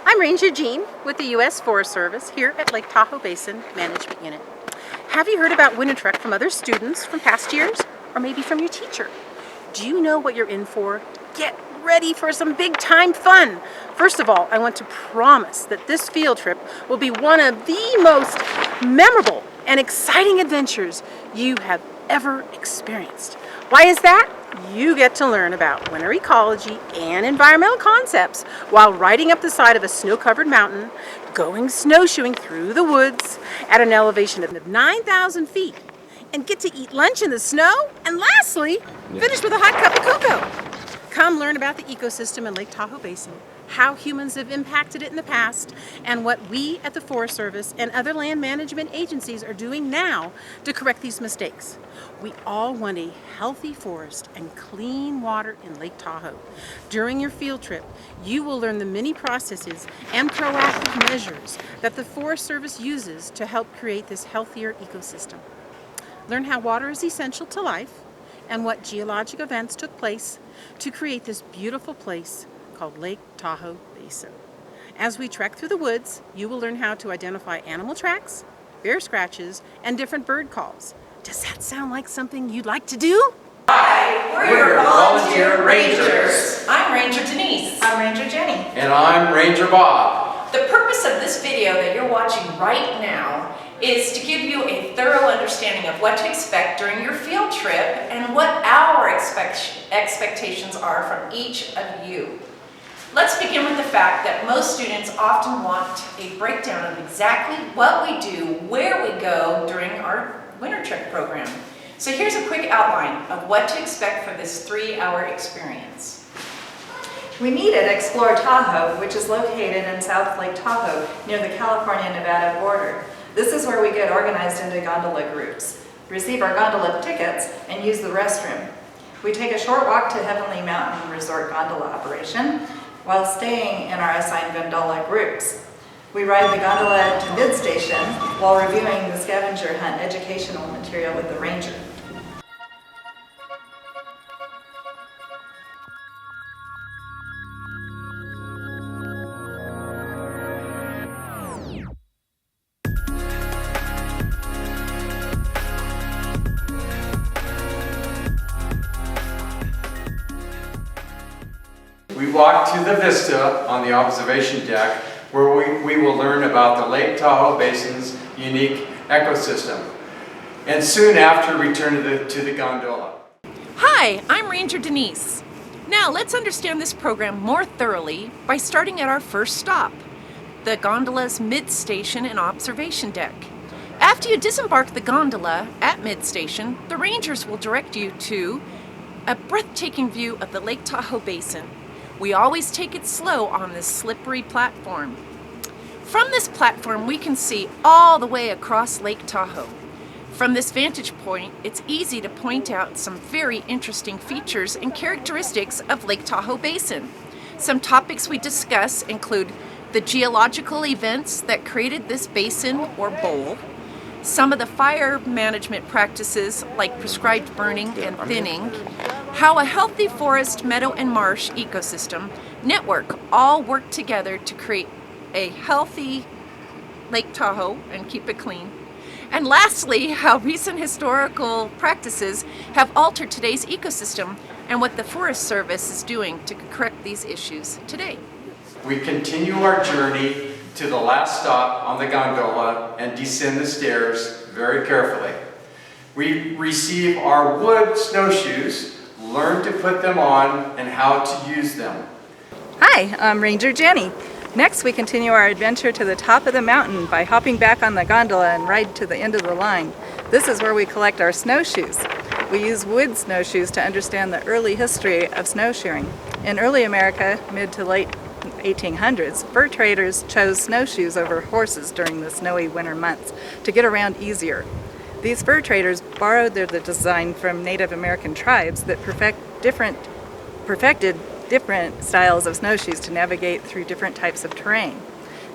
I'm Ranger Jean with the U.S. Forest Service here at Lake Tahoe Basin Management Unit. Have you heard about Winter Trek from other students from past years, or maybe from your teacher? Do you know what you're in for? Get ready for some big time fun. First of all, I want to promise that this field trip will be one of the most memorable and exciting adventures you have ever experienced. Why is that? You get to learn about winter ecology and environmental concepts while riding up the side of a snow-covered mountain, going snowshoeing through the woods at an elevation of 9,000 feet, and get to eat lunch in the snow, and lastly, finish with a hot cup of cocoa. Come learn about the ecosystem in Lake Tahoe Basin, how humans have impacted it in the past, and what we at the Forest Service and other land management agencies are doing now to correct these mistakes. We all want a healthy forest and clean water in Lake Tahoe. During your field trip, you will learn the many processes and proactive measures that the Forest Service uses to help create this healthier ecosystem. Learn how water is essential to life and what geologic events took place to create this beautiful place called Lake Tahoe Basin. As we trek through the woods, you will learn how to identify animal tracks, bear scratches, and different bird calls. Does that sound like something you'd like to do? Hi, we're your volunteer rangers. I'm Ranger Denise. I'm Ranger Jenny. And I'm Ranger Bob. The purpose of this video that you're watching right now is to give you a thorough understanding of what to expect during your field trip and what our expectations are from each of you. Let's begin with the fact that most students often want a breakdown of exactly what we do, where we go during our winter trek program. So here's a quick outline of what to expect for this 3-hour experience. We meet at Explore Tahoe, which is located in South Lake Tahoe near the California-Nevada border. This is where we get organized into gondola groups, receive our gondola tickets, and use the restroom. We take a short walk to Heavenly Mountain Resort gondola operation while staying in our assigned gondola groups. We ride the gondola to mid-station while reviewing the scavenger hunt educational material with the ranger. We walk to the vista on the observation deck where we will learn about the Lake Tahoe Basin's unique ecosystem. And soon after, return to the gondola. Hi, I'm Ranger Denise. Now let's understand this program more thoroughly by starting at our first stop, the gondola's mid-station and observation deck. After you disembark the gondola at mid-station, the rangers will direct you to a breathtaking view of the Lake Tahoe Basin. We always take it slow on this slippery platform. From this platform, we can see all the way across Lake Tahoe. From this vantage point, it's easy to point out some very interesting features and characteristics of Lake Tahoe Basin. Some topics we discuss include the geological events that created this basin or bowl, some of the fire management practices like prescribed burning and thinning, how a healthy forest, meadow, and marsh ecosystem network all work together to create a healthy Lake Tahoe and keep it clean. And lastly, how recent historical practices have altered today's ecosystem and what the Forest Service is doing to correct these issues today. We continue our journey to the last stop on the gondola and descend the stairs very carefully. We receive our wood snowshoes, learn to put them on and how to use them. Hi, I'm Ranger Jenny. Next, we continue our adventure to the top of the mountain by hopping back on the gondola and ride to the end of the line. This is where we collect our snowshoes. We use wood snowshoes to understand the early history of snowshoeing. In early America, mid to late 1800s, fur traders chose snowshoes over horses during the snowy winter months to get around easier. These fur traders borrowed the design from Native American tribes that perfected different styles of snowshoes to navigate through different types of terrain.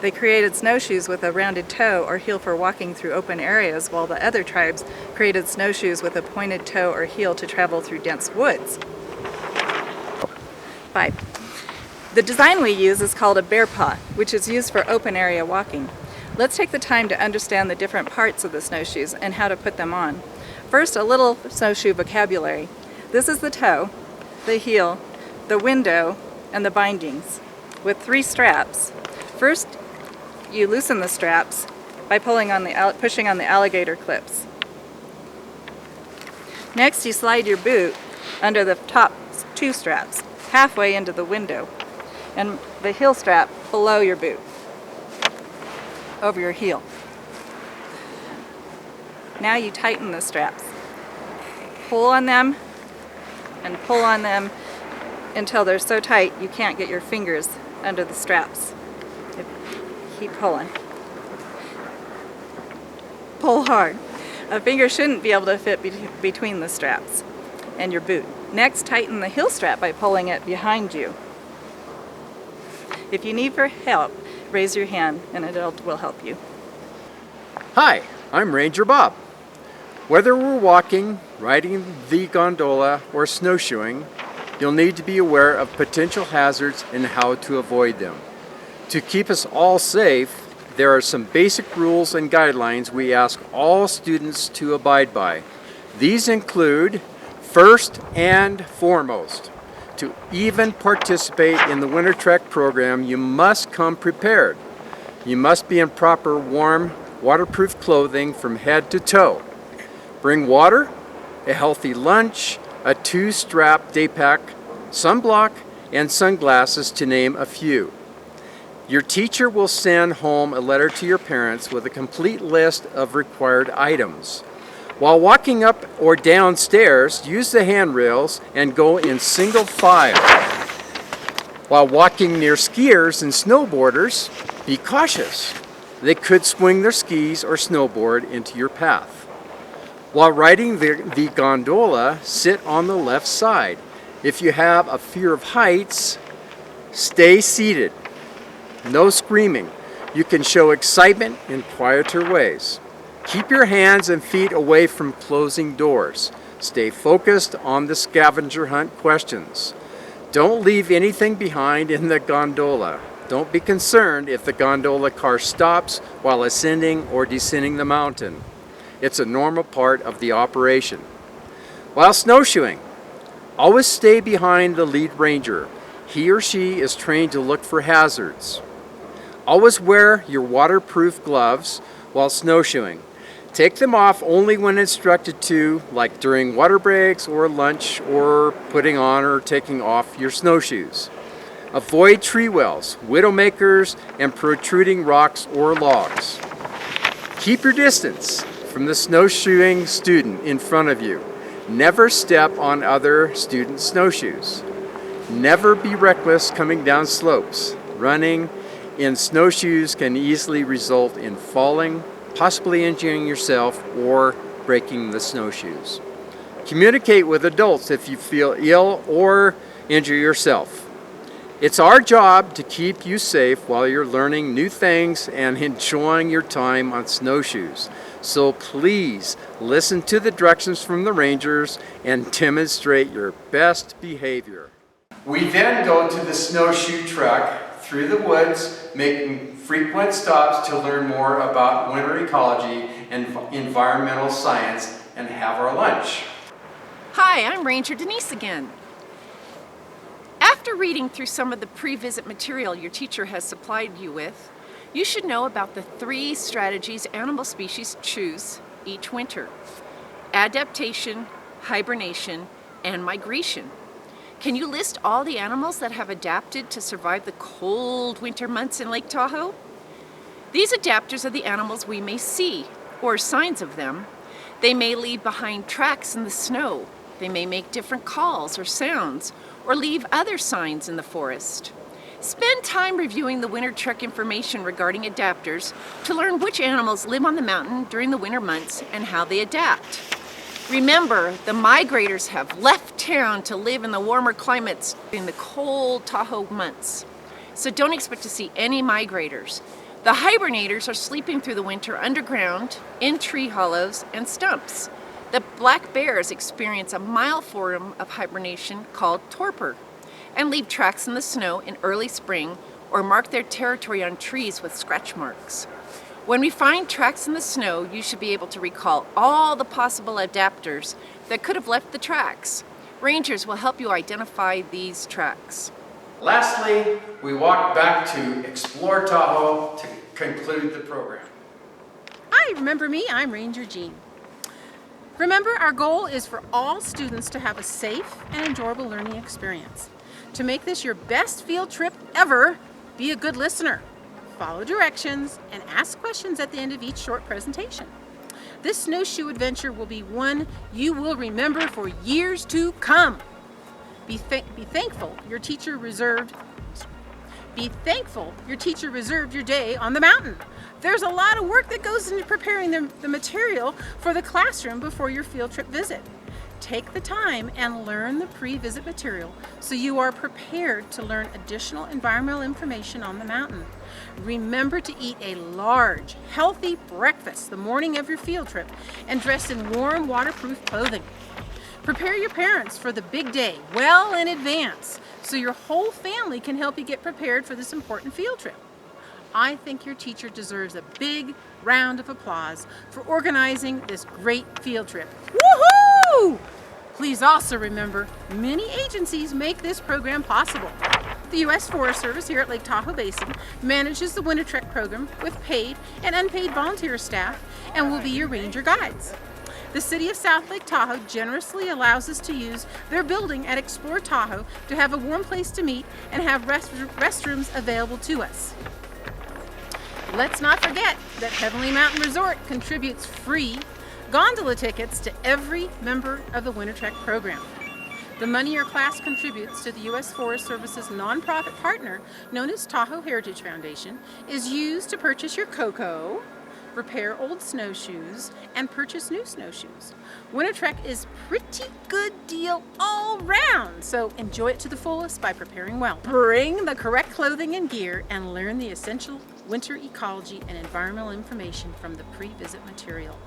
They created snowshoes with a rounded toe or heel for walking through open areas, while the other tribes created snowshoes with a pointed toe or heel to travel through dense woods. 5. The design we use is called a bear paw, which is used for open area walking. Let's take the time to understand the different parts of the snowshoes and how to put them on. First, a little snowshoe vocabulary. This is the toe, the heel, the window, and the bindings, with 3 straps. First, you loosen the straps by pushing on the alligator clips. Next, you slide your boot under the top 2 straps, halfway into the window, and the heel strap below your boot, over your heel. Now you tighten the straps. Pull on them and pull on them until they're so tight you can't get your fingers under the straps. Keep pulling. Pull hard. A finger shouldn't be able to fit between the straps and your boot. Next, tighten the heel strap by pulling it behind you. If you need for help, raise your hand and an adult will help you. Hi, I'm Ranger Bob. Whether we're walking, riding the gondola, or snowshoeing, you'll need to be aware of potential hazards and how to avoid them. To keep us all safe, there are some basic rules and guidelines we ask all students to abide by. These include, first and foremost, to even participate in the Winter Trek program, you must come prepared. You must be in proper warm, waterproof clothing from head to toe. Bring water, a healthy lunch, a 2-strap day pack, sunblock, and sunglasses to name a few. Your teacher will send home a letter to your parents with a complete list of required items. While walking up or down stairs, use the handrails and go in single file. While walking near skiers and snowboarders, be cautious. They could swing their skis or snowboard into your path. While riding the gondola, sit on the left side. If you have a fear of heights, stay seated. No screaming. You can show excitement in quieter ways. Keep your hands and feet away from closing doors. Stay focused on the scavenger hunt questions. Don't leave anything behind in the gondola. Don't be concerned if the gondola car stops while ascending or descending the mountain. It's a normal part of the operation. While snowshoeing, always stay behind the lead ranger. He or she is trained to look for hazards. Always wear your waterproof gloves while snowshoeing. Take them off only when instructed to, like during water breaks or lunch, or putting on or taking off your snowshoes. Avoid tree wells, widowmakers, and protruding rocks or logs. Keep your distance from the snowshoeing student in front of you. Never step on other students' snowshoes. Never be reckless coming down slopes. Running in snowshoes can easily result in falling, possibly injuring yourself or breaking the snowshoes. Communicate with adults if you feel ill or injure yourself. It's our job to keep you safe while you're learning new things and enjoying your time on snowshoes. So please listen to the directions from the rangers and demonstrate your best behavior. We then go to the snowshoe trek through the woods, making frequent stops to learn more about winter ecology and environmental science, and have our lunch. Hi, I'm Ranger Denise again. After reading through some of the pre-visit material your teacher has supplied you with, you should know about the 3 strategies animal species choose each winter: adaptation, hibernation, and migration. Can you list all the animals that have adapted to survive the cold winter months in Lake Tahoe? These adapters are the animals we may see, or signs of them. They may leave behind tracks in the snow. They may make different calls or sounds, or leave other signs in the forest. Spend time reviewing the Winter Trek information regarding adapters to learn which animals live on the mountain during the winter months and how they adapt. Remember, the migrators have left town to live in the warmer climates during the cold Tahoe months. So don't expect to see any migrators. The hibernators are sleeping through the winter underground, in tree hollows and stumps. The black bears experience a mild form of hibernation called torpor. and leave tracks in the snow in early spring or mark their territory on trees with scratch marks. When we find tracks in the snow, you should be able to recall all the possible adapters that could have left the tracks. Rangers will help you identify these tracks. Lastly, we walk back to Explore Tahoe to conclude the program. Hi, remember me? I'm Ranger Jean. Remember, our goal is for all students to have a safe and enjoyable learning experience. To make this your best field trip ever, be a good listener. Follow directions and ask questions at the end of each short presentation. This snowshoe adventure will be one you will remember for years to come. Be thankful your teacher reserved your day on the mountain. There's a lot of work that goes into preparing the material for the classroom before your field trip visit. Take the time and learn the pre-visit material so you are prepared to learn additional environmental information on the mountain. Remember to eat a large, healthy breakfast the morning of your field trip and dress in warm, waterproof clothing. Prepare your parents for the big day well in advance so your whole family can help you get prepared for this important field trip. I think your teacher deserves a big round of applause for organizing this great field trip. Woohoo! Please also remember, many agencies make this program possible. The U.S. Forest Service here at Lake Tahoe Basin manages the Winter Trek program with paid and unpaid volunteer staff and will be your ranger guides. The City of South Lake Tahoe generously allows us to use their building at Explore Tahoe to have a warm place to meet and have restrooms available to us. Let's not forget that Heavenly Mountain Resort contributes free gondola tickets to every member of the Winter Trek program. The money your class contributes to the U.S. Forest Service's nonprofit partner, known as Tahoe Heritage Foundation, is used to purchase your cocoa, repair old snowshoes, and purchase new snowshoes. Winter Trek is pretty good deal all round, so enjoy it to the fullest by preparing well. Bring the correct clothing and gear and learn the essential winter ecology and environmental information from the pre-visit material.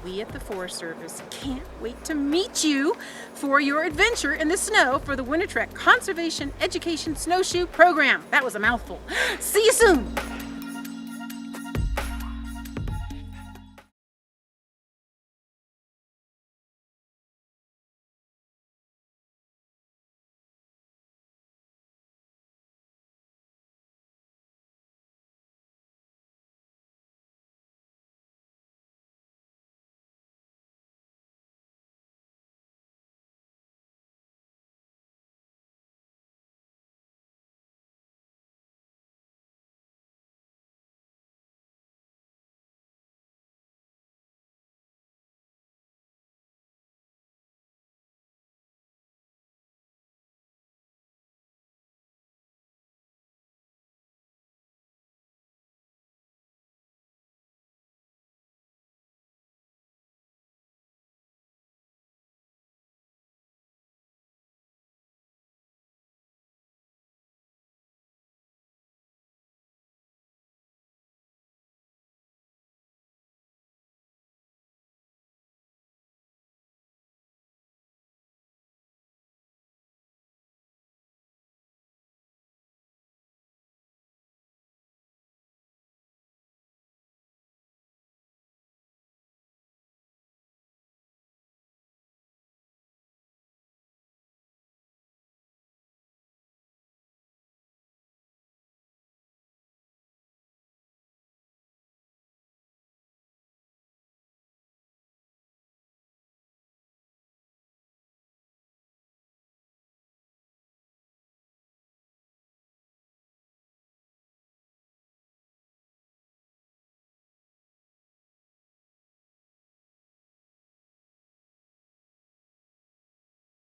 We at the Forest Service can't wait to meet you for your adventure in the snow for the Winter Trek Conservation Education Snowshoe Program. That was a mouthful. See you soon!